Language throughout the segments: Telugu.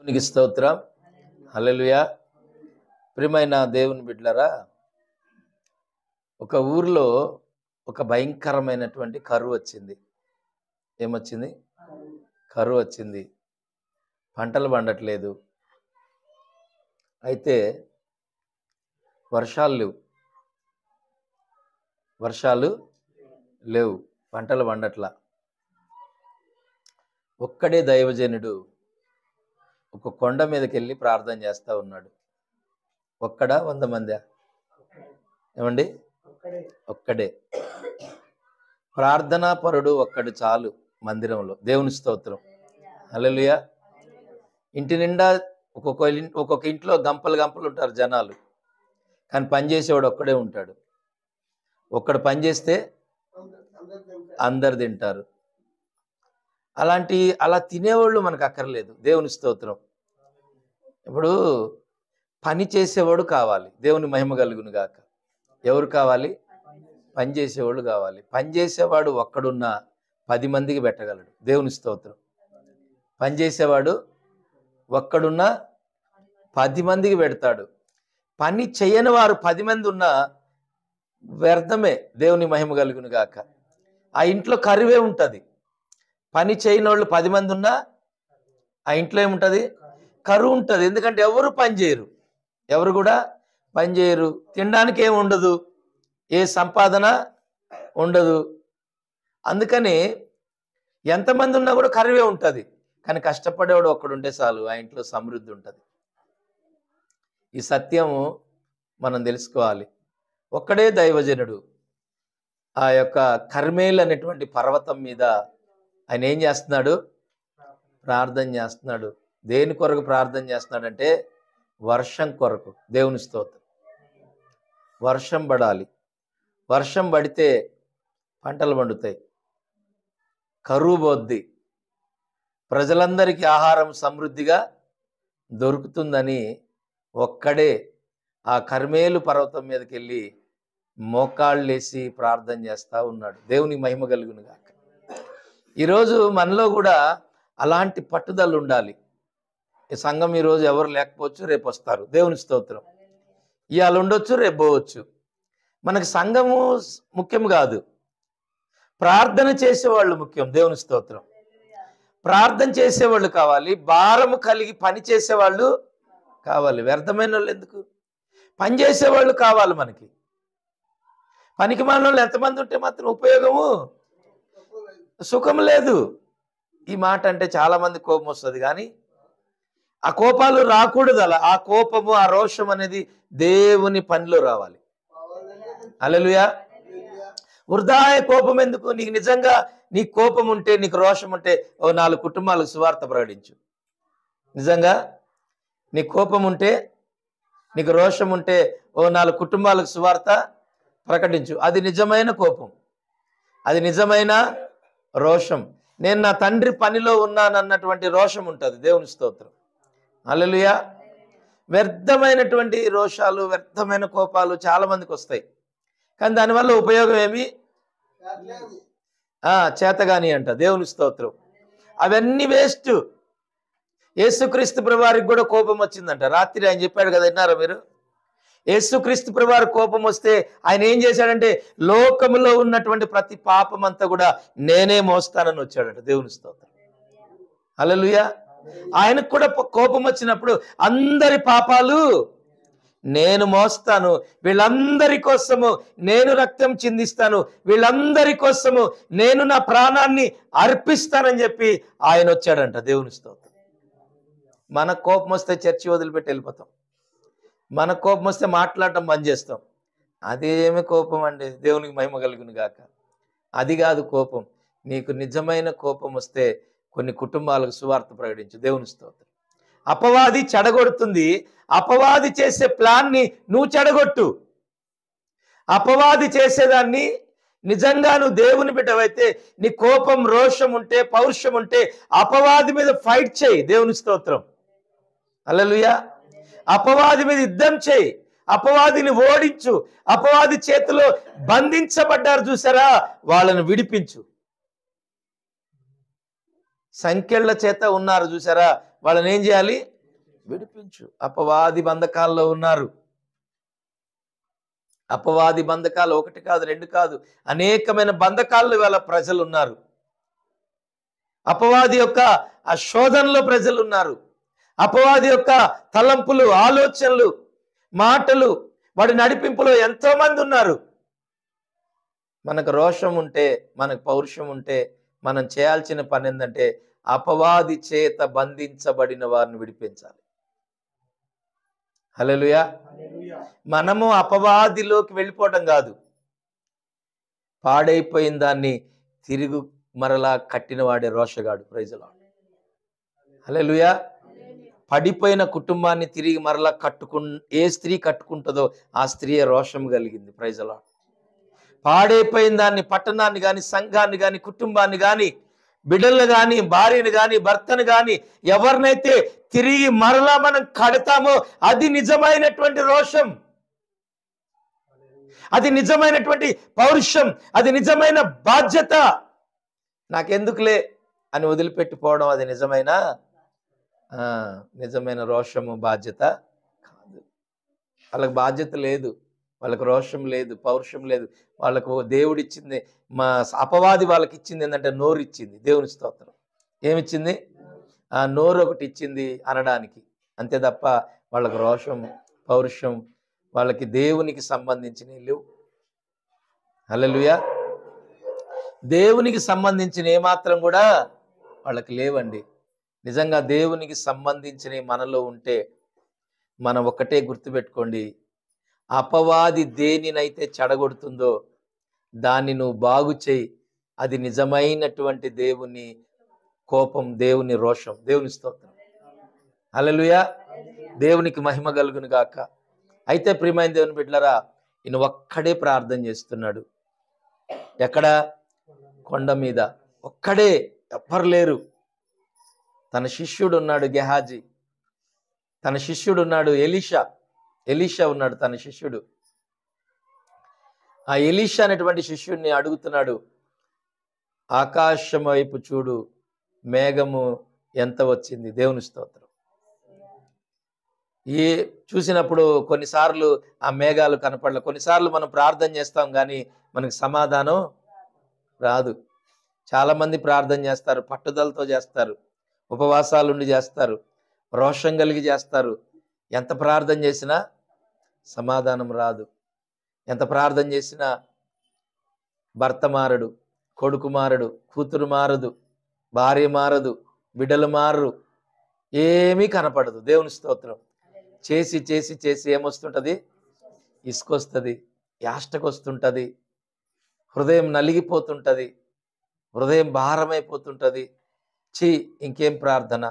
నీకు స్తోత్రం. హల్లెలూయా. ప్రియమైన దేవుని బిడ్డలారా, ఒక ఊర్లో ఒక భయంకరమైనటువంటి కరువు వచ్చింది. ఏమొచ్చింది? కరువు వచ్చింది. పంటలు పండట్లేదు. అయితే వర్షాలు లేవు, పంటలు పండట్లా. ఒక్కడే దైవజనుడు ఒక కొండ మీదకి వెళ్ళి ప్రార్థన చేస్తూ ఉన్నాడు. ఒక్కడా 100 మందా? ఏమండి? ఒక్కడే. ప్రార్థనా పరుడు ఒక్కడు చాలు మందిరంలో. దేవుని స్తోత్రం. హల్లెలూయా. ఇంటి నిండా ఒక్కొక్క ఇంట్లో గంపలు గంపలు ఉంటారు జనాలు, కానీ పని చేసేవాడు ఒక్కడే ఉంటాడు. ఒక్కడు పని చేస్తే అందరు తింటారు. అలా తినేవాళ్ళు మనకు అక్కర్లేదు. దేవుని స్తోత్రం. ఇప్పుడు పని చేసేవాడు కావాలి. దేవుని మహిమ కలుగును గాక. ఎవరు కావాలి? పని చేసేవాళ్ళు కావాలి. పని చేసేవాడు ఒక్కడున్నా 10 మందికి పెట్టగలడు. దేవుని స్తోత్రం. పని చేసేవాడు ఒక్కడున్నా 10 మందికి పెడతాడు. పని చేయని వారు 10 మంది ఉన్నా వ్యర్థమే. దేవుని మహిమ కలుగును గాక. ఆ ఇంట్లో కరువే ఉంటుంది. పని చేయని వాళ్ళు 10 మంది ఉన్నా ఆ ఇంట్లో ఏముంటుంది? కరువు ఉంటుంది. ఎందుకంటే ఎవరు పని చేయరు, ఎవరు కూడా పని చేయరు. తినడానికి ఏమి ఉండదు, ఏ సంపాదన ఉండదు. అందుకని ఎంతమంది ఉన్నా కూడా కరువే ఉంటుంది. కానీ కష్టపడేవాడు ఒక్కడుంటే చాలు, ఆ ఇంట్లో సమృద్ధి ఉంటుంది. ఈ సత్యము మనం తెలుసుకోవాలి. ఒక్కడే దైవజనుడు ఆ యొక్క కర్మేల్ అనేటువంటి పర్వతం మీద ఆయన ఏం చేస్తున్నాడు? ప్రార్థన చేస్తున్నాడు. దేని కొరకు ప్రార్థన చేస్తున్నాడంటే వర్షం కొరకు. దేవుని స్తోత్రం. వర్షం పడాలి. వర్షం పడితే పంటలు పండుతాయి, కరువు పోద్ది, ప్రజలందరికీ ఆహారం సమృద్ధిగా దొరుకుతుందని ఒక్కడే ఆ కర్మేలు పర్వతం మీదకి వెళ్ళి మోకాళ్ళేసి ప్రార్థన చేస్తూ ఉన్నాడు. దేవుని మహిమ కలుగును గాక. ఈరోజు మనలో కూడా అలాంటి పట్టుదల ఉండాలి. ఈ సంఘం ఈరోజు ఎవరు లేకపోవచ్చు, రేపు వస్తారు. దేవుని స్తోత్రం. ఇవాళ ఉండొచ్చు, రేపు పోవచ్చు. మనకు సంఘము ముఖ్యం కాదు, ప్రార్థన చేసేవాళ్ళు ముఖ్యం. దేవుని స్తోత్రం. ప్రార్థన చేసేవాళ్ళు కావాలి, భారము కలిగి పని చేసేవాళ్ళు కావాలి. వ్యర్థమైన వాళ్ళు ఎందుకు? పని చేసేవాళ్ళు కావాలి మనకి. పనికి మాలిన వాళ్ళు ఎంతమంది ఉంటే మాత్రం ఉపయోగము, సుఖం లేదు. ఈ మాట అంటే చాలా మంది కోపం వస్తుంది, కానీ ఆ కోపాలు రాకూడదు. అలా ఆ కోపము, ఆ రోషం అనేది దేవుని పనిలో రావాలి. హల్లెలూయా. వృధా కోపం ఎందుకు? నీకు నిజంగా నీ కోపం ఉంటే, నీకు రోషం ఉంటే 4 కుటుంబాలకు సువార్త ప్రకటించు. నిజంగా నీ కోపం ఉంటే, నీకు రోషం ఉంటే 4 కుటుంబాలకు సువార్త ప్రకటించు. అది నిజమైన కోపం, అది నిజమైన రోషం. నేను నా తండ్రి పనిలో ఉన్నానన్నటువంటి రోషం ఉంటుంది. దేవుని స్తోత్రం. హల్లెలూయా. వ్యర్థమైనటువంటి రోషాలు, వ్యర్థమైన కోపాలు చాలా మందికి వస్తాయి, కానీ దానివల్ల ఉపయోగం ఏమి? చేతగాని అంట. దేవుని స్తోత్రం. అవన్నీ వేస్ట్. యేసుక్రీస్తు ప్రభువారికి కూడా కోపం వచ్చిందంట. రాత్రి ఆయన చెప్పాడు కదా, విన్నారా మీరు? యేసుక్రీస్తు ప్రభువారి కోపం వస్తే ఆయన ఏం చేశాడంటే, లోకములో ఉన్నటువంటి ప్రతి పాపం అంతా కూడా నేనే మోస్తానని వచ్చాడంట. దేవుని స్తోత్రం. హల్లెలూయా. ఆయనకు కూడా కోపం వచ్చినప్పుడు అందరి పాపాలు నేను మోస్తాను, వీళ్ళందరి కోసము నేను రక్తం చిందిస్తాను, వీళ్ళందరి కోసము నేను నా ప్రాణాన్ని అర్పిస్తానని చెప్పి ఆయన వచ్చాడంట. దేవుని స్తోత్రం. మన కోపం వస్తే చర్చి వదిలిపెట్టి వెళ్ళిపోతాం. మన కోపం వస్తే మాట్లాడటం బంద్ చేస్తాం. అదేమి కోపం అండి? దేవునికి మహిమ కలుగును గాక. అది కాదు కోపం. నీకు నిజమైన కోపం వస్తే కొన్ని కుటుంబాలకు సువార్త ప్రకటించు. దేవుని స్తోత్రం. అపవాది చెడగొడుతుంది. అపవాది చేసే ప్లాన్ని నువ్వు చెడగొట్టు. అపవాది చేసేదాన్ని నిజంగా నువ్వు దేవుని బిడ్డవైతే, నీ కోపం, రోషం ఉంటే, పౌరుషం ఉంటే అపవాది మీద ఫైట్ చేయి. దేవుని స్తోత్రం. హల్లెలూయా. అపవాది మీద యుద్ధం చేయి, అపవాదిని ఓడించు. అపవాది చేతిలో బంధించబడ్డారు చూసారా, వాళ్ళను విడిపించు. సంఖ్యల చేత ఉన్నారు చూసారా, వాళ్ళని ఏం చేయాలి? విడిపించు. అపవాది బంధకాల్లో ఉన్నారు. అపవాది బంధకాలు ఒకటి కాదు, రెండు కాదు, అనేకమైన బంధకాల్లో ఇవాళ ప్రజలు ఉన్నారు. అపవాది యొక్క ఆ శోధనలో ప్రజలు ఉన్నారు. అపవాది యొక్క తలంపులు, ఆలోచనలు, మాటలు, వాడి నడిపింపులో ఎంతో మంది ఉన్నారు. మనకు రోషం ఉంటే, మనకు పౌరుషం ఉంటే, మనం చేయాల్సిన పని ఏంటంటే అపవాది చేత బంధించబడిన వారిని విడిపించాలి. హల్లెలూయా. మనము అపవాదిలోకి వెళ్ళిపోవటం కాదు, పాడైపోయిన దాన్ని తిరుగు మరలా కట్టిన వాడే రోషగాడు. Praise the Lord. హల్లెలూయా. పడిపోయిన కుటుంబాన్ని తిరిగి మరలా ఏ స్త్రీ కట్టుకుంటుందో ఆ స్త్రీయే రోషం కలిగింది. Praise the Lord. పాడైపోయిన దాన్ని, పట్టణాన్ని కానీ, సంఘాన్ని కానీ, కుటుంబాన్ని కానీ, బిడ్డలను కానీ, భార్యను కానీ, భర్తను కానీ, ఎవరినైతే తిరిగి మరలా మనం కడతామో అది నిజమైనటువంటి రోషం, అది నిజమైనటువంటి పౌరుషం, అది నిజమైన బాధ్యత. నాకెందుకులే అని వదిలిపెట్టిపోవడం అది నిజమైన రోషము, బాధ్యత కాదు. వాళ్ళకి బాధ్యత లేదు, వాళ్ళకి రోషం లేదు, పౌరుషం లేదు. వాళ్ళకు దేవుడిచ్చింది, అపవాది వాళ్ళకి ఇచ్చింది ఏంటంటే నోరు ఇచ్చింది. దేవుని స్తోత్రం. ఏమిచ్చింది? ఆ నోరు ఒకటి ఇచ్చింది అనడానికి, అంతే తప్ప వాళ్ళకి రోషం, పౌరుషం, వాళ్ళకి దేవునికి సంబంధించినవి లేవు. హల్లెలూయా. దేవునికి సంబంధించిన ఏమాత్రం కూడా వాళ్ళకి లేవండి. నిజంగా దేవునికి సంబంధించినవి మనలో ఉంటే మనం ఒక్కటే గుర్తుపెట్టుకోండి, అపవాది దేనినైతే చెడగొడుతుందో దాన్ని నువ్వు బాగు చేయి. అది నిజమైనటువంటి దేవుని కోపం, దేవుని రోషం. దేవుని స్తోత్రం. హల్లెలూయా. దేవునికి మహిమ కలుగును గాక. అయితే ప్రియమైన దేవుని బిడ్డలారా, ఈయన ఒక్కడే ప్రార్థన చేస్తున్నాడు. ఎక్కడ? కొండ మీద ఒక్కడే, ఎవ్వరు లేరు. తన శిష్యుడు ఉన్నాడు గెహాజీ, తన శిష్యుడు ఉన్నాడు ఎలీషా ఉన్నాడు తన శిష్యుడు. ఆ ఎలీషా అనేటువంటి శిష్యుడిని అడుగుతున్నాడు, ఆకాశం వైపు చూడు, మేఘము ఎంత వచ్చింది. దేవుని స్తోత్రం. చూసినప్పుడు కొన్నిసార్లు ఆ మేఘాలు కనపడలే. కొన్నిసార్లు మనం ప్రార్థన చేస్తాం కానీ మనకు సమాధానం రాదు. చాలామంది ప్రార్థన చేస్తారు, పట్టుదలతో చేస్తారు, ఉపవాసాలుండి చేస్తారు, రోషం కలిగి చేస్తారు. ఎంత ప్రార్థన చేసినా సమాధానం రాదు. ఎంత ప్రార్థన చేసినా భర్త మారడు, కొడుకు మారడు, కూతురు మారదు, భార్య మారదు, బిడ్డలు మారరు, ఏమీ కనపడదు. దేవుని స్తోత్రం. చేసి చేసి చేసి ఏమొస్తుంటుంది? ఇసుకొస్తుంది, యాష్టకొస్తుంటుంది, హృదయం నలిగిపోతుంటుంది, హృదయం భారమైపోతుంటుంది. ఇంకేం ప్రార్థన,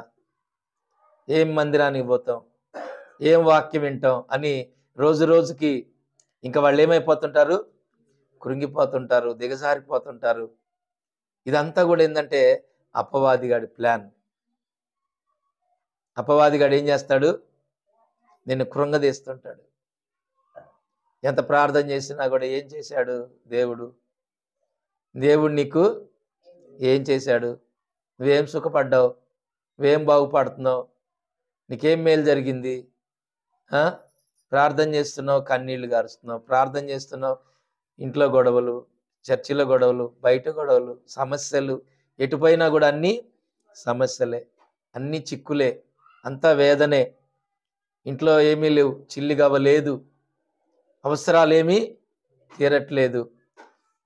ఏం మందిరానికి పోతాం, ఏం వాక్యం వింటాం అని రోజు రోజుకి ఇంకా వాళ్ళు ఏమైపోతుంటారు? కృంగిపోతుంటారు, దిగజారిపోతుంటారు. ఇదంతా కూడా ఏంటంటే అపవాదిగాడి ప్లాన్. అపవాదిగాడు ఏం చేస్తాడు? నిన్ను కృంగదీస్తుంటాడు. ఎంత ప్రార్థన చేసినా కూడా ఏం చేశాడు దేవుడు నీకు ఏం చేశాడు? నువ్వేం సుఖపడ్డావు? నువ్వేం బాగుపడుతున్నావు? నీకేం మేలు జరిగింది? ప్రార్థన చేస్తున్నావు, కన్నీళ్లు గారుస్తున్నావు, ప్రార్థన చేస్తున్నావు, ఇంట్లో గొడవలు, చర్చిలో గొడవలు, బయట గొడవలు, సమస్యలు, ఎటుపోయినా కూడా అన్నీ సమస్యలే, అన్నీ చిక్కులే, అంతా వేదనే. ఇంట్లో ఏమీ లేవు, చిల్లిగవ్వలేదు, అవసరాలేమీ తీరట్లేదు.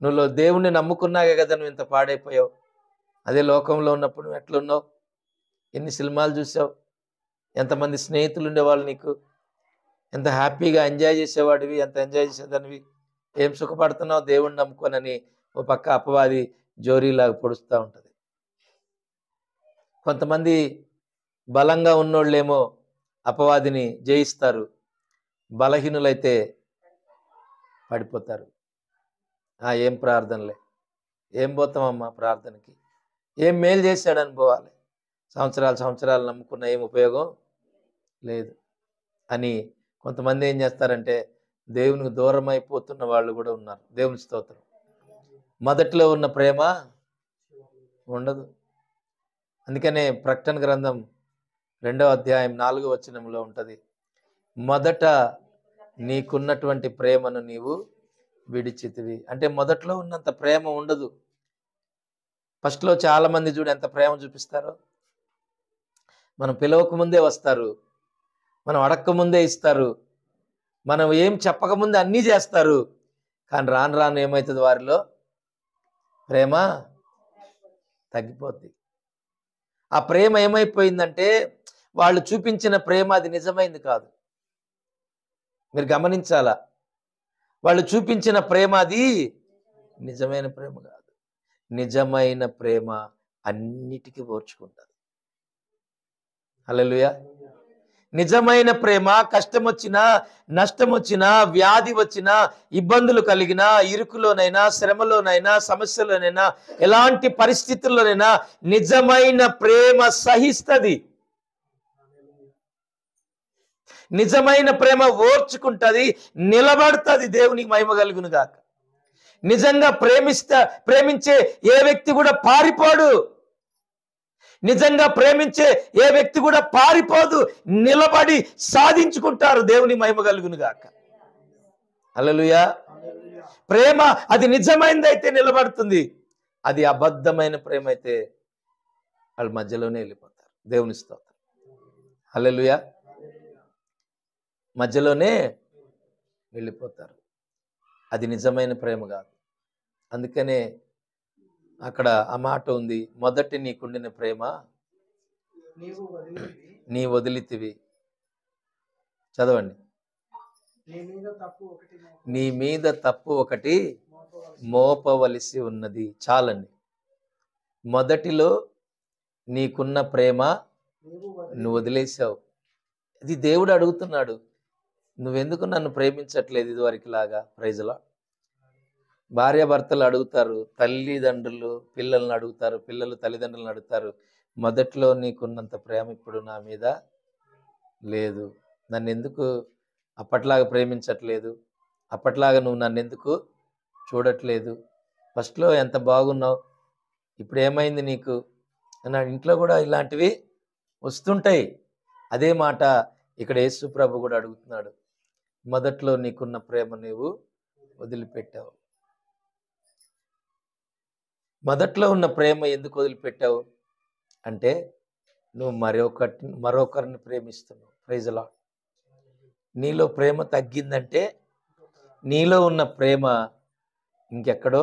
నువ్వు దేవుణ్ణి నమ్ముకున్నాగే కదా నువ్వు ఇంత పాడైపోయావు. అదే లోకంలో ఉన్నప్పుడు నువ్వు ఎట్లున్నావు? ఎన్ని సినిమాలు చూసావు? ఎంతమంది స్నేహితులు ఉండేవాళ్ళు నీకు? ఎంత హ్యాపీగా ఎంజాయ్ చేసేవాడివి, ఎంత ఎంజాయ్ చేసేదానివి. ఏం సుఖపడుతున్నావు దేవుణ్ణి నమ్ముకోనని ఓ పక్క అపవాది జోరీలాగా పొడుస్తూ ఉంటుంది. కొంతమంది బలంగా ఉన్నోళ్ళేమో అపవాదిని జయిస్తారు, బలహీనులైతే పడిపోతారు. ఏం ప్రార్థనలే, ఏం పోతామమ్మా ప్రార్థనకి, ఏం మేలు చేశాడని పోవాలి, సంవత్సరాలు నమ్ముకున్న ఏం ఉపయోగం లేదు అని కొంతమంది ఏం చేస్తారంటే దేవునికి దూరం అయిపోతున్న వాళ్ళు కూడా ఉన్నారు. దేవుని స్తోత్రం. మొదట్లో ఉన్న ప్రేమ ఉండదు. అందుకనే ప్రకటన గ్రంథం 2వ అధ్యాయం 4వ వచనంలో ఉంటుంది, మొదట నీకున్నటువంటి ప్రేమను నీవు విడిచితివి. అంటే మొదట్లో ఉన్నంత ప్రేమ ఉండదు. ఫస్ట్లో చాలా మంది చూడు ఎంత ప్రేమ చూపిస్తారో. మనం పిలవక ముందే వస్తారు, మనం అడక్క ముందే ఇస్తారు, మనం ఏం చెప్పకముందే అన్నీ చేస్తారు. కానీ రాను రాను ఏమవుతుంది, వారిలో ప్రేమ తగ్గిపోద్ది. ఆ ప్రేమ ఏమైపోయిందంటే వాళ్ళు చూపించిన ప్రేమ అది నిజమైంది కాదు. మీరు గమనించాలా, వాళ్ళు చూపించిన ప్రేమ అది నిజమైన ప్రేమ కాదు. నిజమైన ప్రేమ అన్నిటికీ ఓర్చుకుంటుంది. హల్లెలూయా. నిజమైన ప్రేమ కష్టం వచ్చినా, నష్టం వచ్చినా, వ్యాధి వచ్చినా, ఇబ్బందులు కలిగినా, ఇరుకులోనైనా, శ్రమలోనైనా, సమస్యలోనైనా, ఎలాంటి పరిస్థితుల్లోనైనా నిజమైన ప్రేమ సహిస్తుంది. నిజమైన ప్రేమ ఓర్చుకుంటుంది, నిలబడుతుంది. దేవునికి మహిమ కలుగును గాక. నిజంగా ప్రేమించే ఏ వ్యక్తి కూడా పారిపోడు. నిజంగా ప్రేమించే ఏ వ్యక్తి కూడా పారిపోదు, నిలబడి సాధించుకుంటారు. దేవుని మహిమ కలుగును గాక. హల్లెలూయా. ప్రేమ అది నిజమైనదైతే నిలబడుతుంది, అది అబద్ధమైన ప్రేమ అయితే వాళ్ళ మధ్యలోనే వెళ్ళిపోతారు. దేవుని స్తోత్రం. హల్లెలూయా. మధ్యలోనే వెళ్ళిపోతారు. అది నిజమైన ప్రేమ కాదు. అందుకనే అక్కడ ఆ మాట ఉంది, మొదటి నీకుండిన ప్రేమ నీ వదిలితివి. చదవండి. నీ మీద తప్పు ఒకటి మోపవలసి ఉన్నది. చాలండి. మొదటిలో నీకున్న ప్రేమ నువ్వు వదిలేసావు. ఇది దేవుడు అడుగుతున్నాడు, నువ్వెందుకు నన్ను ప్రేమించట్లేదు ఇదివరకు లాగా? ప్రైజ్లా. భార్యాభర్తలు అడుగుతారు, తల్లిదండ్రులు పిల్లల్ని అడుగుతారు, పిల్లలు తల్లిదండ్రులను అడుగుతారు, మొదట్లో నీకున్నంత ప్రేమ ఇప్పుడు నా మీద లేదు, నన్ను ఎందుకు అప్పట్లాగా ప్రేమించట్లేదు, అప్పట్లాగా నువ్వు నన్ను ఎందుకు చూడట్లేదు, ఫస్ట్లో ఎంత బాగున్నావు, ఇప్పుడు ఏమైంది నీకు అన్నాడు. ఇంట్లో కూడా ఇలాంటివి వస్తుంటాయి. అదే మాట ఇక్కడ యేసు ప్రభు కూడా అడుగుతున్నాడు, మొదట్లో నీకున్న ప్రేమ నీవు వదిలిపెట్టావు. మొదట్లో ఉన్న ప్రేమ ఎందుకు వదిలిపెట్టావు అంటే నువ్వు మరొకరిని ప్రేమిస్తున్నావు. Praise the Lord. నీలో ప్రేమ తగ్గిందంటే నీలో ఉన్న ప్రేమ ఇంకెక్కడో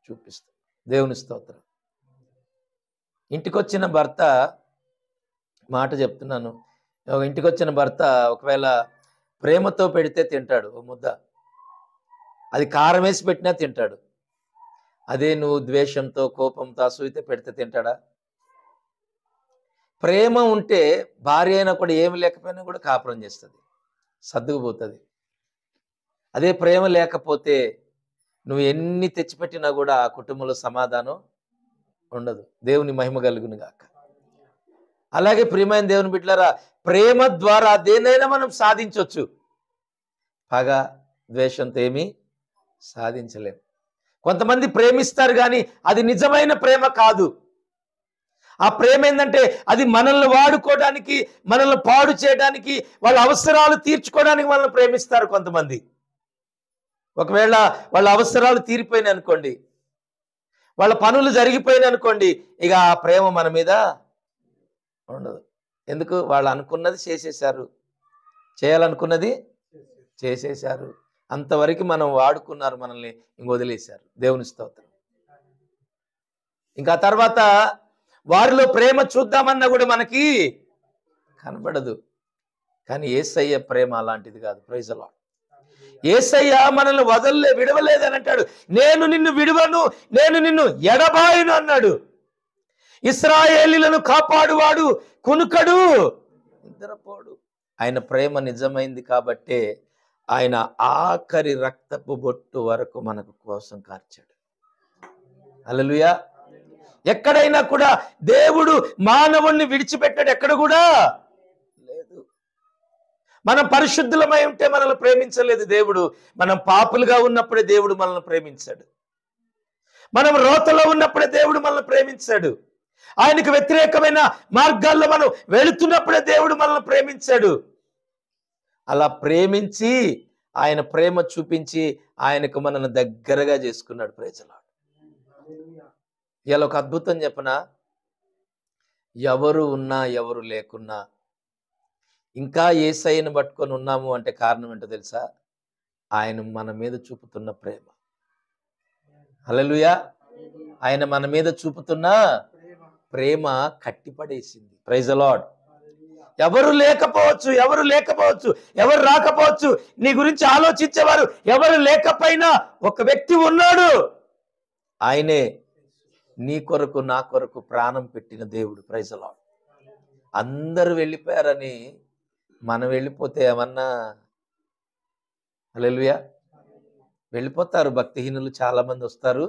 చూపిస్తుంది. దేవుని స్తోత్రం. ఇంటికొచ్చిన భర్త మాట చెప్తున్నాను, ఇంటికొచ్చిన భర్త ఒకవేళ ప్రేమతో పెడితే తింటాడు ఓ ముద్ద, అది కారం వేసి పెట్టినా తింటాడు. అదే నువ్వు ద్వేషంతో, కోపంతో, అసూయతో పెడితే తింటాడా? ప్రేమ ఉంటే భార్య అయినా కూడా ఏమి లేకపోయినా కూడా కాపురం చేస్తుంది, సర్దుకుపోతుంది. అదే ప్రేమ లేకపోతే నువ్వు ఎన్ని తెచ్చిపెట్టినా కూడా ఆ కుటుంబంలో సమాధానం ఉండదు. దేవుని మహిమ కలుగును గాక. అలాగే ప్రియమైన దేవుని బిడ్డలారా, ప్రేమ ద్వారా దేనైనా మనం సాధించవచ్చు. పగ, ద్వేషంతో ఏమీ సాధించలేం. కొంతమంది ప్రేమిస్తారు కానీ అది నిజమైన ప్రేమ కాదు. ఆ ప్రేమ ఏంటంటే అది మనల్ని వాడుకోవడానికి, మనల్ని పాడు చేయడానికి, వాళ్ళ అవసరాలు తీర్చుకోవడానికి మనల్ని ప్రేమిస్తారు కొంతమంది. ఒకవేళ వాళ్ళ అవసరాలు తీరిపోయినాయి అనుకోండి, వాళ్ళ పనులు జరిగిపోయినాయి అనుకోండి, ఇక ఆ ప్రేమ మన మీద ఉండదు. ఎందుకు? వాళ్ళు అనుకున్నది చేసేశారు, చేయాలనుకున్నది చేసేశారు, అంతవరకు మనం వాడుకున్నారు, మనల్ని ఇంక వదిలేశారు. దేవుని స్తోత్రం. ఇంకా తర్వాత వారిలో ప్రేమ చూద్దామన్నా కూడా మనకి కనబడదు. కానీ యేసయ్య ప్రేమ అలాంటిది కాదు. Praise the Lord. యేసయ్య మనల్ని విడవలేదని అంటాడు. నేను నిన్ను విడువను, నేను నిన్ను ఎడబాయను అన్నాడు. ఇశ్రాయేలీయులను కాపాడువాడు, కునుకడు, నిద్రపోడు. ఆయన ప్రేమ నిజమైంది కాబట్టే ఆయన ఆఖరి రక్తపు బొట్టు వరకు మనకు కోసం కార్చాడు. హల్లెలూయా. ఎక్కడైనా కూడా దేవుడు మానవుణ్ణి విడిచిపెట్టాడు ఎక్కడ కూడా లేదు. మనం పరిశుద్ధులమై ఉంటే మనల్ని ప్రేమించలేదు దేవుడు. మనం పాపులుగా ఉన్నప్పుడే దేవుడు మనల్ని ప్రేమించాడు. మనం రోతలో ఉన్నప్పుడే దేవుడు మనల్ని ప్రేమించాడు. ఆయనకు వ్యతిరేకమైన మార్గాల్లో మనం వెళుతున్నప్పుడే దేవుడు మనల్ని ప్రేమించాడు. అలా ప్రేమించి ఆయన ప్రేమ చూపించి ఆయనకు మనల్ని దగ్గరగా చేసుకున్నాడు. Praise Lord. ఇలా ఒక అద్భుతం చెప్పనా, ఎవరు ఉన్నా ఎవరు లేకున్నా ఇంకా యేసయ్యను పట్టుకొని ఉన్నాము అంటే కారణం ఏంటో తెలుసా? ఆయన మన మీద చూపుతున్న ప్రేమ. హల్లెలూయా. ఆయన మన మీద చూపుతున్న ప్రేమ కట్టిపడేసింది. Praise lord. ఎవరు లేకపోవచ్చు, ఎవరు రాకపోవచ్చు, నీ గురించి ఆలోచించేవారు ఎవరు లేకపోయినా ఒక వ్యక్తి ఉన్నాడు. ఆయనే నీ కొరకు నా కొరకు ప్రాణం పెట్టిన దేవుడు. Praise Lord. అందరూ వెళ్ళిపోయారని మనం వెళ్ళిపోతే ఏమన్నా? హల్లెలూయా. వెళ్ళిపోతారు. భక్తిహీనులు చాలా మంది వస్తారు,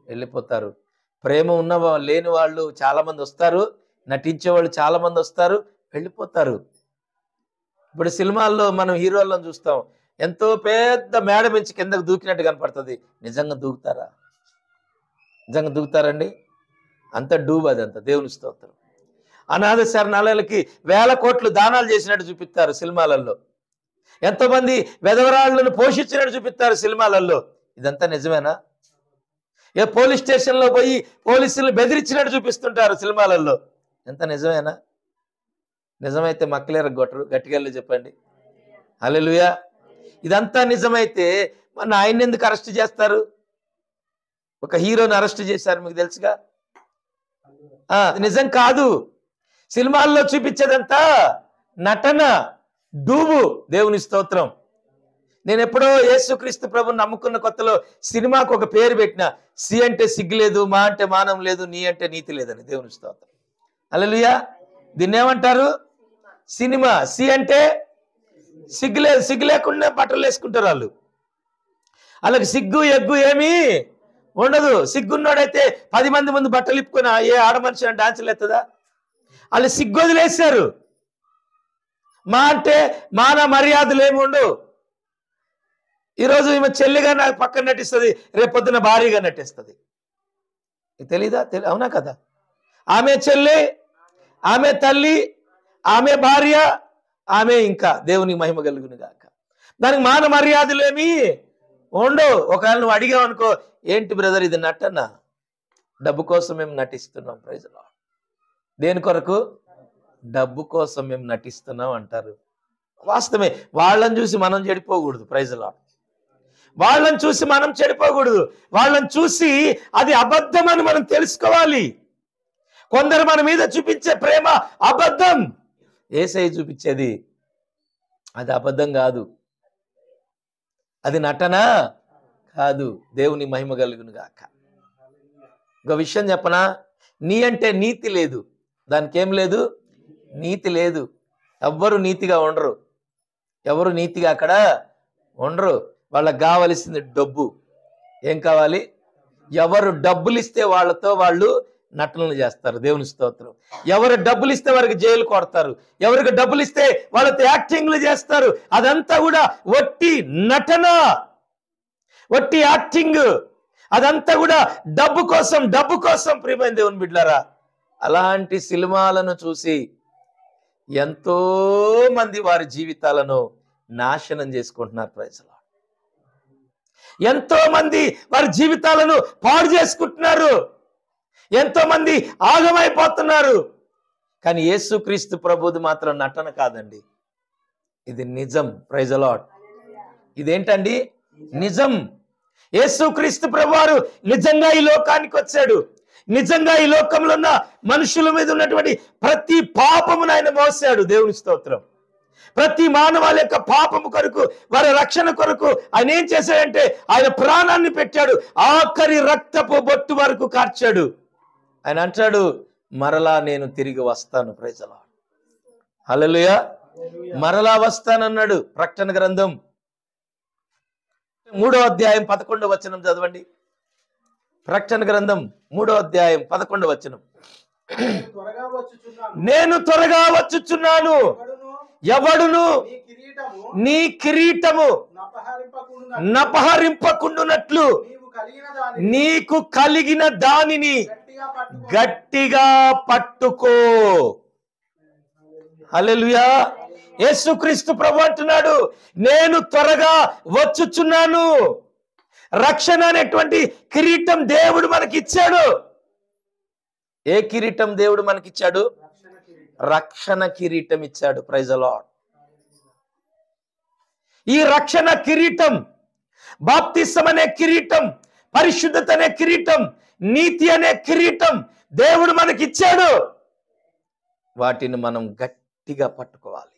వెళ్ళిపోతారు. ప్రేమ ఉన్న లేని వాళ్ళు చాలా మంది వస్తారు, నటించే వాళ్ళు చాలా మంది వస్తారు, వెళ్ళిపోతారు. ఇప్పుడు సినిమాల్లో మనం హీరోలను చూస్తాం, ఎంతో పెద్ద మేడ నుంచి కిందకు దూకినట్టు కనపడుతుంది. నిజంగా దూకుతారా? నిజంగా దూకుతారండి? అంత డూబ్, అదంతా. దేవుని స్తోత్రం. అనాథ శరణాలయాలకి వేల కోట్లు దానాలు చేసినట్టు చూపిస్తారు సినిమాలలో. ఎంతోమంది వెధవరాళ్లను పోషించినట్టు చూపిస్తారు సినిమాలలో. ఇదంతా నిజమేనా? ఏ పోలీస్ స్టేషన్లో పోయి పోలీసులను బెదిరించినట్టు చూపిస్తుంటారు సినిమాలలో. ఎంత నిజమేనా? నిజమైతే మక్కలేరు గొట్టరు, గట్టిగా చెప్పండి. హల్లెలూయా. ఇదంతా నిజమైతే మన ఆయన్ని ఎందుకు అరెస్ట్ చేస్తారు? ఒక హీరోని అరెస్ట్ చేశారు, మీకు తెలుసుగా. నిజం కాదు. సినిమాల్లో చూపించేదంతా నటన, డూబు. దేవుని స్తోత్రం. నేను ఎప్పుడో యేసుక్రీస్తు ప్రభుని నమ్ముకున్న కొత్తలో సినిమాకు ఒక పేరు పెట్టిన. సి అంటే సిగ్గు లేదు, మా అంటే మానం లేదు, నీ అంటే నీతి లేదని. దేవుని స్తోత్రం. హల్లెలూయా. దీన్ని ఏమంటారు? సినిమా. సి అంటే సిగ్గు లేదు, సిగ్గు లేకుండా బట్టలు వేసుకుంటారు వాళ్ళు. అలాగే సిగ్గు ఎగ్గు ఏమీ ఉండదు. సిగ్గున్నాడైతే 10 మంది ముందు బట్టలు ఇప్పుకొని ఏ ఆడ మనిషి డాన్సులు ఎత్తదా? వాళ్ళు సిగ్గు వదిలేశారు. మా అంటే మాన మర్యాదలు ఏమి ఉండవు. ఈరోజు ఈమె చెల్లిగా నాకు పక్కన నటిస్తుంది, రేపొద్దున భార్యగా నటిస్తుంది. తెలీదా? అవునా కదా? ఆమె చెల్లి, ఆమె తల్లి, ఆమె భార్య, ఆమె ఇంకా దేవునికి మహిమ కలుగును గాక. దానికి మాన మర్యాదలేమి ఉండవు. ఒకవేళ నువ్వు అడిగావు అనుకో, ఏంటి బ్రదర్ ఇది నటన? డబ్బు కోసం మేము నటిస్తున్నాం. Praise lord. దేని కొరకు? డబ్బు కోసం మేము నటిస్తున్నాం అంటారు. వాస్తవమే. వాళ్ళని చూసి మనం చెడిపోకూడదు. Praise lord. వాళ్ళని చూసి మనం చెడిపోకూడదు. వాళ్ళని చూసి అది అబద్ధం అని మనం తెలుసుకోవాలి. కొందరు మన మీద చూపించే ప్రేమ అబద్ధం. యేసయ్య చూపించేది అది అబద్ధం కాదు, అది నటన కాదు. దేవుని మహిమ కలుగును గాక. ఒక విషయం చెప్పనా? నీ అంటే నీతి లేదు, దానికి ఏం లేదు? నీతి లేదు. ఎవ్వరు నీతిగా ఉండరు, ఎవరు నీతిగా అక్కడ ఉండరు. వాళ్ళకి కావలసింది డబ్బు. ఏం కావాలి? ఎవరు డబ్బులు ఇస్తే వాళ్ళతో వాళ్ళు నటనలు చేస్తారు. దేవుని స్తోత్రం. ఎవరు డబ్బులు ఇస్తే వారికి జైలు కొడతారు, ఎవరికి డబ్బులు ఇస్తే వాళ్ళతో యాక్టింగ్లు చేస్తారు. అదంతా కూడా వట్టి నటన, వట్టి యాక్టింగ్. అదంతా కూడా డబ్బు కోసం, డబ్బు కోసం. ప్రియమైన దేవుని బిడ్డలారా, అలాంటి సినిమాలను చూసి ఎంతో మంది వారి జీవితాలను నాశనం చేసుకుంటున్నారు. Praise Lord. ఎంతో మంది వారి జీవితాలను పాడు చేసుకుంటున్నారు, ఎంతో మంది ఆగమైపోతున్నారు. కానీ యేసుక్రీస్తు ప్రభువుది మాత్రం నటన కాదండి, ఇది నిజం. Praise Lord. ఇదేంటండి? నిజం. యేసుక్రీస్తు ప్రభువారు నిజంగా ఈ లోకానికి వచ్చాడు. నిజంగా ఈ లోకంలో ఉన్న మనుషుల మీద ఉన్నటువంటి ప్రతి పాపమును ఆయన మోసాడు. దేవుని స్తోత్రం. ప్రతి మానవాళి యొక్క పాపము కొరకు, వారి రక్షణ కొరకు ఆయన ఏం చేశాడంటే ఆయన ప్రాణాన్ని పెట్టాడు. ఆఖరి రక్తపు బొట్టు వరకు కార్చాడు. ఆయన అంటాడు, మరలా నేను తిరిగి వస్తాను. Praise Lord. హల్లెలూయా. మరలా వస్తానన్నాడు. ప్రకటన గ్రంథం 3వ అధ్యాయం 11వ వచనం చదవండి. ప్రకటన గ్రంథం 3వ అధ్యాయం 11వ వచనం. నేను త్వరగా వచ్చుచున్నాను, ఎవడును నీ కిరీటము నపహరింపకుండునట్లు నీకు కలిగిన దానిని గట్టిగా పట్టుకో. హల్లెలూయా. యేసుక్రీస్తు ప్రభు అంటున్నాడు, నేను త్వరగా వచ్చుచున్నాను. రక్షణ అనేటువంటి కిరీటం దేవుడు మనకిచ్చాడు. ఏ కిరీటం దేవుడు మనకిచ్చాడు? రక్షణ కిరీటం ఇచ్చాడు. Praise the Lord. ఈ రక్షణ కిరీటం, బాప్తిసం అనే కిరీటం, పరిశుద్ధత అనే కిరీటం, నీతి అనే కిరీటం దేవుడు మనకిచ్చాడు. వాటిని మనం గట్టిగా పట్టుకోవాలి.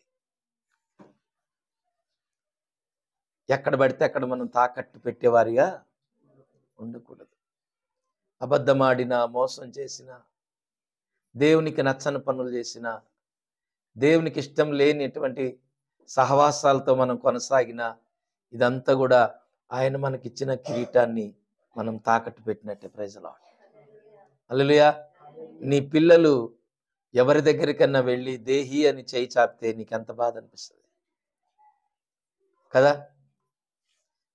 ఎక్కడ పడితే అక్కడ మనం తాకట్టు పెట్టేవారిగా ఉండకూడదు. అబద్ధమాడినా, మోసం చేసిన, దేవునికి నచ్చని పనులు చేసిన, దేవునికి ఇష్టం లేనిటువంటి సహవాసాలతో మనం కొనసాగిన, ఇదంతా కూడా ఆయన మనకిచ్చిన కిరీటాన్ని మనం తాకట్టు పెట్టినట్టే. Praise the Lord. హల్లెలూయా. నీ పిల్లలు ఎవరి దగ్గరికన్నా వెళ్ళి దేహి అని చేయి చాపితే నీకెంత బాధ అనిపిస్తుంది కదా?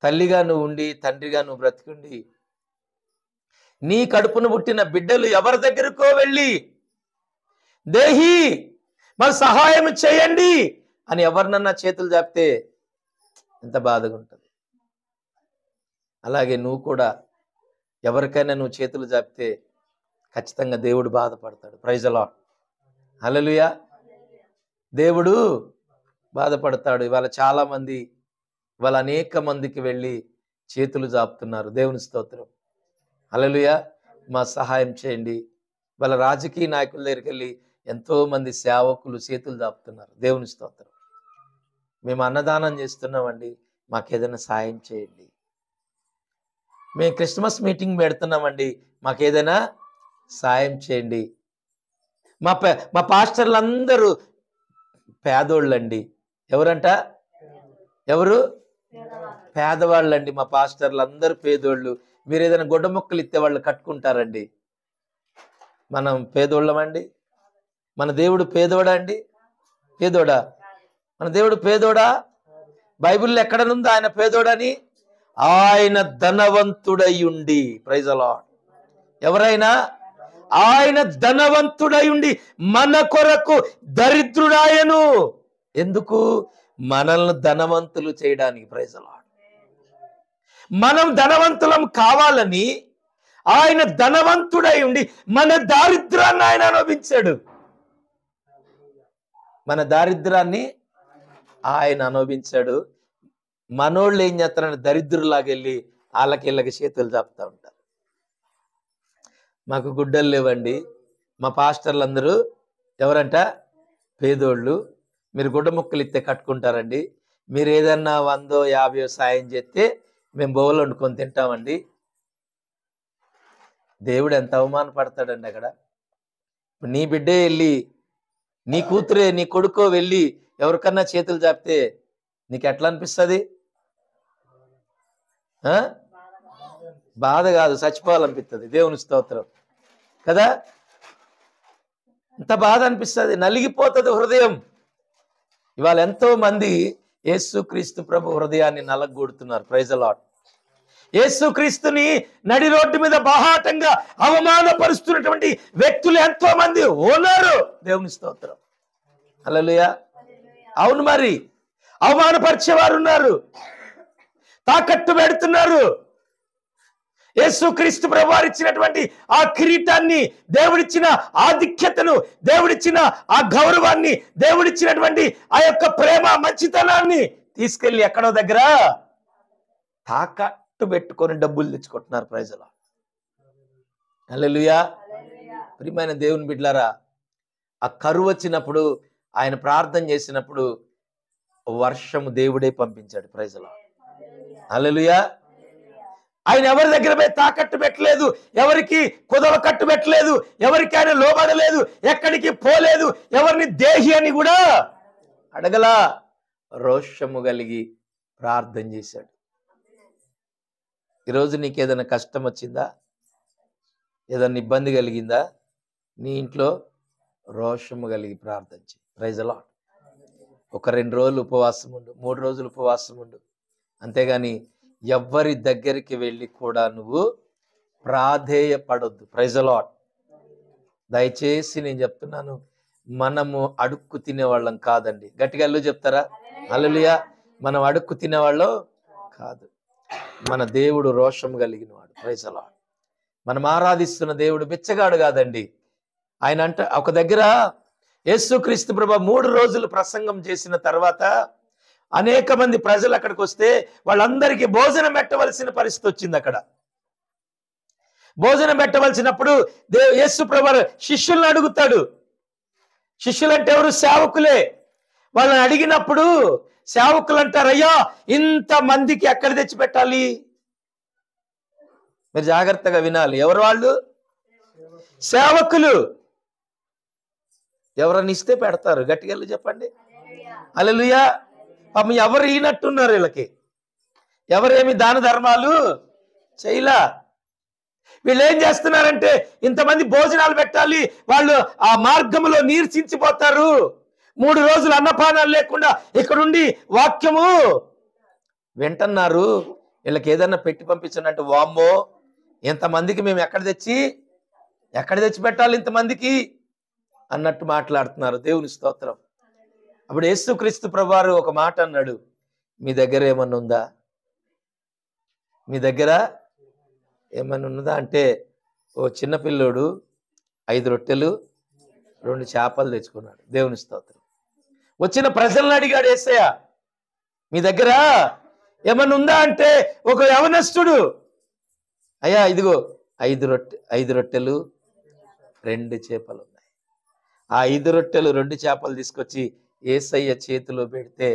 తల్లిగా నువ్వు ఉండి, తండ్రిగా నువ్వు బ్రతికుండి, నీ కడుపును పుట్టిన బిడ్డలు ఎవరి దగ్గరకో వెళ్ళి దేహి మరి సహాయం చేయండి అని ఎవరినన్నా చేతులు చాపితే ఎంత బాధగా ఉంటుంది. అలాగే నువ్వు కూడా ఎవరికైనా నువ్వు చేతులు చాపితే ఖచ్చితంగా దేవుడు బాధపడతాడు. Praise the Lord. హల్లెలూయా. దేవుడు బాధపడతాడు. ఇవాళ చాలా మంది, ఇవాళ అనేక మందికి వెళ్ళి చేతులు చాపుతున్నారు. దేవుని స్తోత్రం. హల్లెలూయా. మా సహాయం చేయండి. వాళ్ళ రాజకీయ నాయకుల దగ్గరికి వెళ్ళి ఎంతో మంది సేవకులు చేతులు చాపుతున్నారు. దేవుని స్తోత్రం. మేము అన్నదానం చేస్తున్నామండి, మాకేదైనా సాయం చేయండి. మేము క్రిస్మస్ మీటింగ్ పెడుతున్నామండి, మాకేదైనా సాయం చేయండి. మా పాస్టర్లందరూ పేదోళ్ళండి. ఎవరంట? ఎవరు? పేదవాళ్ళండి. మా పాస్టర్లందరూ పేదోళ్ళు. మీరు ఏదైనా గొడ్డ మొక్కలు ఇస్తే వాళ్ళు కట్టుకుంటారండి. మనం పేదోళ్ళమండి? మన దేవుడు పేదోడా అండి? పేదోడా? మన దేవుడు పేదోడా? బైబిల్లో ఎక్కడనుంది ఆయన పేదోడని? ఆయన ధనవంతుడై ఉండి. Praise the Lord. ఎవరైనా ఆయన ధనవంతుడై ఉండి మన కొరకు దరిద్రుడాయను. ఎందుకు? మనల్ని ధనవంతులు చేయడానికి. Praise the Lord. మనం ధనవంతులం కావాలని ఆయన ధనవంతుడై ఉండి మన దారిద్రాన్ని ఆయన అనుభవించాడు. మన దారిద్రాన్ని ఆయన అనుభవించాడు. మనోళ్ళు ఏం చేస్తారని దరిద్రులాగా వెళ్ళి వాళ్ళకి చేతులు చాపుతూ ఉంటారు. మాకు గుడ్డలు లేవండి, మా పాస్టర్లందరూ ఎవరంట? పేదోళ్ళు. మీరు గుడ్డ ముక్కలు ఇస్తే కట్టుకుంటారండి, మీరు ఏదన్నా 100, 50 సాయం చేస్తే మేము బౌలు వండుకొని తింటామండి. దేవుడు ఎంత అవమానపడతాడండి అక్కడ. నీ బిడ్డే వెళ్ళి, నీ కూతురే, నీ కొడుకో వెళ్ళి ఎవరికన్నా చేతులు చాపితే నీకు ఎట్లా అనిపిస్తుంది? బాధ కాదు, చచ్చిపోవాలనిపిస్తుంది. దేవుని స్తోత్రం కదా. ఎంత బాధ అనిపిస్తుంది, నలిగిపోతుంది హృదయం. ఇవాళ ఎంతో మంది యేసుక్రీస్తు ప్రభు హృదయాన్ని నలగొడుతున్నారు. Praise the lord. యేసుక్రీస్తుని నడి రోడ్డు మీద బాహాటంగా అవమానపరుస్తున్నటువంటి వ్యక్తులు ఎంతో మంది ఉన్నారు. దేవుని స్తోత్రం. హల్లెలూయా. అవును, మరి అవమానపరిచేవారు ఉన్నారు, తాకట్టు పెడుతున్నారు. యేసుక్రీస్తు ప్రభువారు ఇచ్చినటువంటి ఆ కిరీటాన్ని, దేవుడిచ్చిన ఆధిక్యతను, దేవుడిచ్చిన ఆ గౌరవాన్ని, దేవుడిచ్చినటువంటి ఆ యొక్క ప్రేమ, మంచితనాన్ని తీసుకెళ్లి ఎక్కడో దగ్గర తాకట్టు పెట్టుకొని డబ్బులు తెచ్చుకుంటున్నారు. Praise the Lord. హల్లెలూయా. ప్రియమైన దేవుని బిడ్డలారా, ఆ కరువు వచ్చినప్పుడు ఆయన ప్రార్థన చేసినప్పుడు వర్షము దేవుడే పంపించాడు. Praise the Lord. హల్లెలూయా. ఆయన ఎవరి దగ్గర పోయి తాకట్టు పెట్టలేదు, ఎవరికి కుదవ కట్టు పెట్టలేదు, ఎవరికి ఆయన లోబడలేదు, ఎక్కడికి పోలేదు, ఎవరిని దేహి అని కూడా అడగలా. రోషము కలిగి ప్రార్థన చేశాడు. ఈరోజు నీకు ఏదైనా కష్టం వచ్చిందా, ఏదైనా ఇబ్బంది కలిగిందా, నీ ఇంట్లో రోషము కలిగి ప్రార్థన చేయి. Praise the Lord. ఒక 2 రోజులు ఉపవాసం ఉండు, 3 రోజులు ఉపవాసం ఉండు. అంతేగాని ఎవ్వరి దగ్గరికి వెళ్ళి కూడా నువ్వు ప్రాధేయపడొద్దు. Praise the lord. దయచేసి నేను చెప్తున్నాను, మనము అడుక్కు తినేవాళ్ళం కాదండి. గట్టిగా చెప్తారా? హల్లెలూయా. మనం అడుక్కు తినేవాళ్ళం కాదు. మన దేవుడు రోషం కలిగిన వాడు. Praise the Lord. మనం ఆరాధిస్తున్న దేవుడు బిచ్చగాడు కాదండి. ఆయన ఒక దగ్గర యేసుక్రీస్తు ప్రభు 3 రోజులు ప్రసంగం చేసిన తర్వాత అనేక మంది ప్రజలు అక్కడికి వస్తే వాళ్ళందరికీ భోజనం పెట్టవలసిన పరిస్థితి వచ్చింది. అక్కడ భోజనం పెట్టవలసినప్పుడు యేసు ప్రభు శిష్యులను అడుగుతాడు. శిష్యులంటే ఎవరు? సేవకులే. వాళ్ళని అడిగినప్పుడు సేవకులు అంటారు, అయ్యా ఇంత మందికి ఎక్కడ తెచ్చి పెట్టాలి? మీరు జాగ్రత్తగా వినాలి. ఎవరు వాళ్ళు? సేవకులు. ఎవరన్నా ఇస్తే పెడతారు. గట్టిగా చెప్పండి. హల్లెలూయా. పాపం ఎవరు ఈనట్టున్నారు వీళ్ళకి. ఎవరేమి దాన ధర్మాలు చేయలా. వీళ్ళు ఏం చేస్తున్నారంటే ఇంతమంది భోజనాలు పెట్టాలి, వాళ్ళు ఆ మార్గంలో నీరసించిపోతారు. 3 రోజులు అన్నపానాలు లేకుండా ఇక్కడుండి వాక్యము వింటున్నారు. వీళ్ళకి ఏదన్నా పెట్టి పంపించనంటే వామ్మో ఇంతమందికి మేము ఎక్కడ తెచ్చి పెట్టాలి ఇంతమందికి అన్నట్టు మాట్లాడుతున్నారు. దేవుని స్తోత్రం. అప్పుడు యేసుక్రీస్తు ప్రభువారు ఒక మాట అన్నాడు, మీ దగ్గర ఏమన్నా ఉందా? మీ దగ్గర ఏమన్నా ఉన్నదా అంటే, ఓ చిన్నపిల్లోడు 5 రొట్టెలు 2 చేపలు తెచ్చుకున్నాడు. దేవుని స్తోత్రం. వచ్చిన ప్రజలను అడిగాడు యేసయ్య, మీ దగ్గర ఏమన్నా ఉందా అంటే, ఒక యవనస్తుడు, అయ్యా ఇదిగో 5 రొట్టెలు 2 చేపలు ఉన్నాయి. ఆ 5 రొట్టెలు 2 చేపలు తీసుకొచ్చి యేసయ్య చేతిలో పెడితే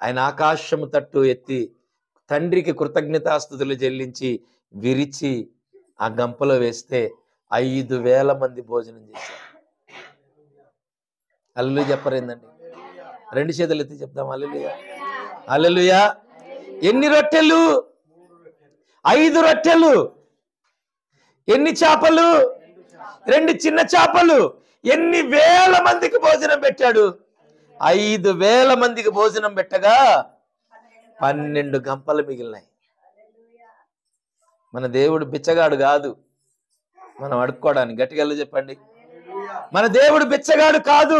ఆయన ఆకాశము తట్టు ఎత్తి తండ్రికి కృతజ్ఞతాస్తుతులు చెల్లించి విరిచి ఆ గంపలో వేస్తే 5,000 మంది భోజనం చేశారు. హల్లెలూయా చెప్పరేందండి? 2 చేతులు ఎత్తి చెప్దాం హల్లెలూయా. హల్లెలూయా. ఎన్ని రొట్టెలు? 5 రొట్టెలు. ఎన్ని చేపలు? 2 చిన్న చేపలు. ఎన్ని వేల మందికి భోజనం పెట్టాడు? 5,000 మందికి భోజనం పెట్టగా 12 గంపలు మిగిలినాయి. మన దేవుడు బిచ్చగాడు కాదు, మనం అడుక్కోవడానికి. గట్టిగా చెప్పండి. మన దేవుడు బిచ్చగాడు కాదు.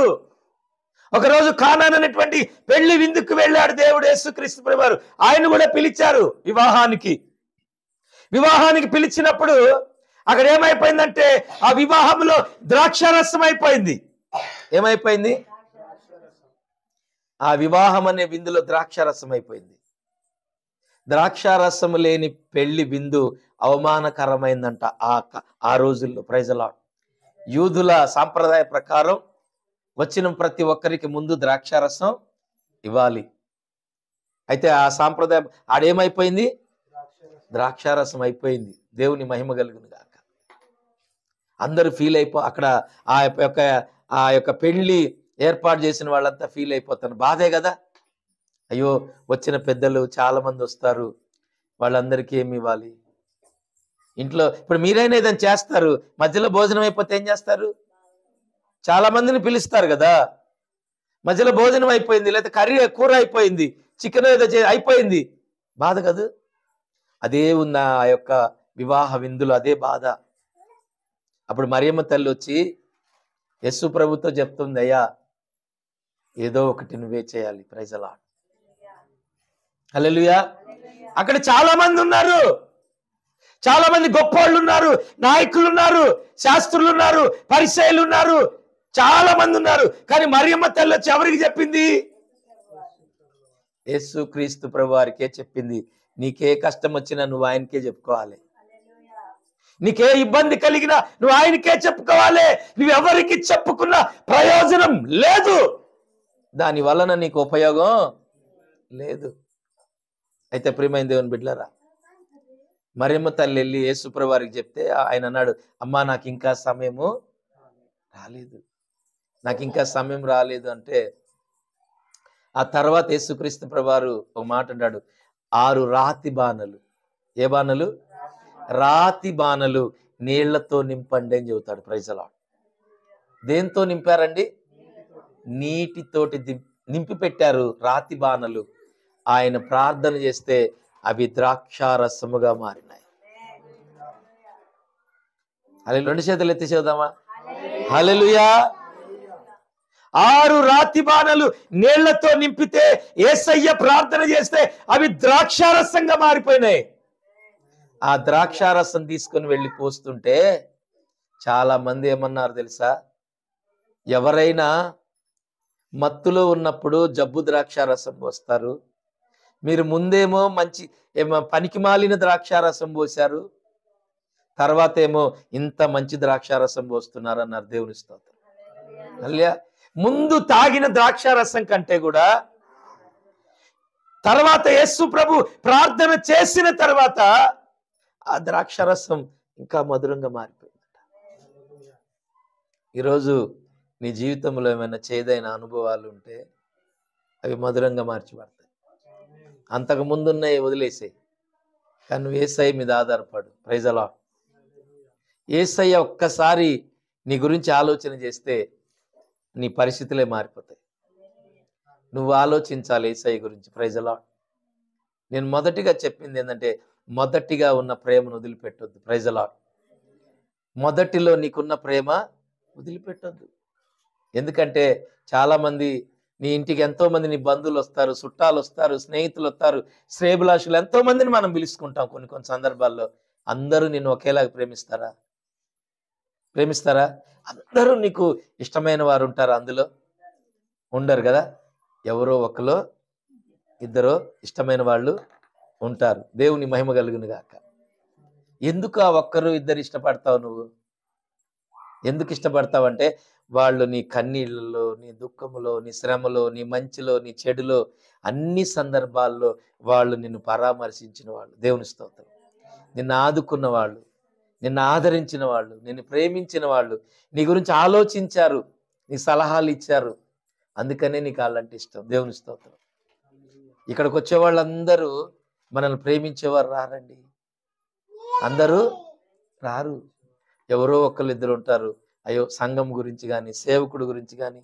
ఒకరోజు కానాను అనేటువంటి పెళ్లి విందుకు వెళ్ళాడు దేవుడు యేసుక్రీస్తు ప్రభువారు. ఆయన కూడా పిలిచారు వివాహానికి పిలిచినప్పుడు అక్కడ ఏమైపోయిందంటే ఆ వివాహంలో ద్రాక్షారసం అయిపోయింది. ఏమైపోయింది? ఆ వివాహం అనే విందులో ద్రాక్షారసం అయిపోయింది. ద్రాక్షారసం లేని పెళ్లి విందు అవమానకరమైందంట ఆ రోజుల్లో. Praise the Lord. యూదుల సాంప్రదాయ ప్రకారం వచ్చిన ప్రతి ఒక్కరికి ముందు ద్రాక్షారసం ఇవ్వాలి. అయితే ఆ సాంప్రదాయం ఆడేమైపోయింది? ద్రాక్షారసం అయిపోయింది. దేవుని మహిమ కలుగును గాక. అందరూ ఫీల్ అక్కడ ఆ యొక్క పెళ్లి ఏర్పాటు చేసిన వాళ్ళంతా ఫీల్ అయిపోతారు. బాధే కదా. అయ్యో వచ్చిన పెద్దలు చాలా మంది వస్తారు, వాళ్ళందరికీ ఏమి ఇవ్వాలి? ఇంట్లో ఇప్పుడు మీరైనా ఏదైనా చేస్తారు, మధ్యలో భోజనం అయిపోతే ఏం చేస్తారు? చాలా మందిని పిలుస్తారు కదా. మధ్యలో భోజనం అయిపోయింది, లేదా కూర అయిపోయింది, చికెన్ ఏదో అయిపోయింది, బాధ కదా. అదే ఉన్న ఆ యొక్క వివాహ విందులు అదే బాధ. అప్పుడు మరియమ్మ తల్లి వచ్చి యేసు ప్రభుతో చెప్తుంది, అయ్యా ఏదో ఒకటి నువ్వే చేయాలి. Praise the Lord. హల్లెలూయా. అక్కడ చాలా మంది ఉన్నారు, చాలా మంది గొప్పవాళ్ళు ఉన్నారు, నాయకులు ఉన్నారు, శాస్త్రులు ఉన్నారు, పరిసయ్యులు ఉన్నారు, చాలా మంది ఉన్నారు. కానీ మరియమ్మ తల్లి వచ్చి ఎవరికి చెప్పింది? యేసుక్రీస్తు ప్రభువారికే చెప్పింది. నీకే కష్టం వచ్చినా నువ్వు ఆయనకే చెప్పుకోవాలి. నీకే ఇబ్బంది కలిగినా నువ్వు ఆయనకే చెప్పుకోవాలి. నువ్వెవరికి చెప్పుకున్న ప్రయోజనం లేదు, దాని వలన నీకు ఉపయోగం లేదు. అయితే ప్రియమైన దేవుని బిడ్డలారా, మరియమ్మ తల్లి వెళ్ళి యేసు ప్రభువారికి చెప్తే ఆయన అన్నాడు, అమ్మా నాకు ఇంకా సమయం రాలేదు అంటే ఆ తర్వాత యేసుక్రీస్తు ప్రభువారు ఒక మాట అన్నాడు, 6 రాతి బాణలు. ఏ బాణలు? రాతి బాణలు నీళ్లతో నింపండి అని చెబుతాడు. Praise the Lord. దేంతో నింపారండి? నీటితోటి నింపి పెట్టారు రాతి బాణలు. ఆయన ప్రార్థన చేస్తే అవి ద్రాక్షారసముగా మారినాయి. అలా 2 చేతులు ఎత్తి చూద్దామా? హల్లెలూయా. 6 రాతి బాణలు నీళ్లతో నింపితే యేసయ్య ప్రార్థన చేస్తే అవి ద్రాక్షారసంగా మారిపోయినాయి. ఆ ద్రాక్షారసం తీసుకొని వెళ్ళి పోస్తుంటే చాలా మంది ఏమన్నారు తెలుసా? ఎవరైనా మత్తులో ఉన్నప్పుడు జబ్బు ద్రాక్షారసం పోస్తారు, మీరు ముందేమో మంచి పనికి మాలిన ద్రాక్షారసం పోశారు, తర్వాత ఏమో ఇంత మంచి ద్రాక్షారసం పోస్తున్నారు అన్నారు. దేవుని స్తోత్రం. హల్లెలూయా. ముందు తాగిన ద్రాక్షారసం కంటే కూడా తర్వాత యేసు ప్రభు ప్రార్థన చేసిన తర్వాత ఆ ద్రాక్షారసం ఇంకా మధురంగా మారిపోయిందట. ఈరోజు నీ జీవితంలో ఏమైనా చేదైన అనుభవాలు ఉంటే అవి మధురంగా మార్చిపడతాయి. అంతకు ముందున్నాయి వదిలేసాయి, కానీ నువ్వు యేసయ్య మీద ఆధారపడు. Praise the Lord. యేసయ్య ఒక్కసారి నీ గురించి ఆలోచన చేస్తే నీ పరిస్థితులే మారిపోతాయి. నువ్వు ఆలోచించాలి యేసయ్య గురించి. Praise the Lord. నేను మొదటిగా చెప్పింది ఏంటంటే, మొదటిగా ఉన్న ప్రేమను వదిలిపెట్టొద్దు. Praise the lord. మొదటిలో నీకున్న ప్రేమ వదిలిపెట్టొద్దు. ఎందుకంటే చాలా మంది నీ ఇంటికి ఎంతో మంది నీ బంధువులు వస్తారు, చుట్టాలు వస్తారు, స్నేహితులు వస్తారు, శ్రేయభిలాషులు ఎంతో మందిని మనం పిలుచుకుంటాం. కొన్ని సందర్భాల్లో అందరూ నిన్ను ఒకేలాగా ప్రేమిస్తారా? ప్రేమిస్తారా? అందరూ నీకు ఇష్టమైన వారు ఉంటారు, అందులో ఉండరు కదా. ఎవరో ఒకలో ఇద్దరో ఇష్టమైన వాళ్ళు ఉంటారు. దేవుని మహిమ కలుగును గాక. ఎందుకు ఆ ఒక్కరు ఇద్దరు ఇష్టపడతావు? నువ్వు ఎందుకు ఇష్టపడతావంటే వాళ్ళు నీ కన్నీళ్ళలో, నీ దుఃఖములో, నీ శ్రమలో, నీ మంచిలో, నీ చెడులో, అన్ని సందర్భాల్లో వాళ్ళు నిన్ను పరామర్శించిన వాళ్ళు. దేవుని స్తోత్రం. నిన్ను ఆదుకున్న వాళ్ళు, నిన్ను ఆదరించిన వాళ్ళు, నిన్ను ప్రేమించిన వాళ్ళు, నీ గురించి ఆలోచించారు, నీ సలహాలు ఇచ్చారు. అందుకనే నీకు వాళ్ళంటే ఇష్టం. దేవుని స్తోత్రం. ఇక్కడికి వచ్చే వాళ్ళందరూ మనల్ని ప్రేమించేవారు రారండి. అందరూ రారు. ఎవరో ఒకళ్ళిద్దరు ఉంటారు. అయ్యో సంఘం గురించి కానీ, సేవకుడు గురించి కానీ,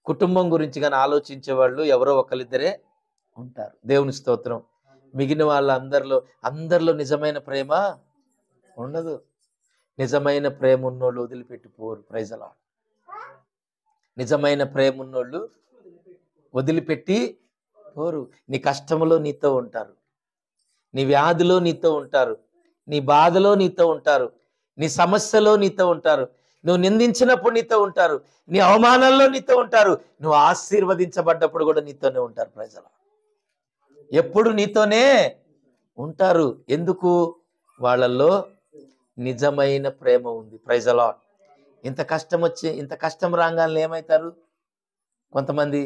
కుటుంబం గురించి కానీ ఆలోచించేవాళ్ళు ఎవరో ఒకళ్ళిద్దరే ఉంటారు. దేవుని స్తోత్రం. మిగిలిన అందరిలో నిజమైన ప్రేమ ఉండదు. నిజమైన ప్రేమ ఉన్నోళ్ళు వదిలిపెట్టిపోరు. Praise the lord. నిజమైన ప్రేమ ఉన్నోళ్ళు వదిలిపెట్టి పోరు. నీ కష్టములో నీతో ఉంటారు, నీ వ్యాధిలో నీతో ఉంటారు, నీ బాధలో నీతో ఉంటారు, నీ సమస్యలో నీతో ఉంటారు, నువ్వు నిందించినప్పుడు నీతో ఉంటారు, నీ అవమానాల్లో నీతో ఉంటారు, నువ్వు ఆశీర్వదించబడ్డప్పుడు కూడా నీతోనే ఉంటారు. Praise the Lord. ఎప్పుడు నీతోనే ఉంటారు. ఎందుకు? వాళ్ళల్లో నిజమైన ప్రేమ ఉంది. Praise the Lord. ఇంత కష్టం రాగానే ఏమవుతారు? కొంతమంది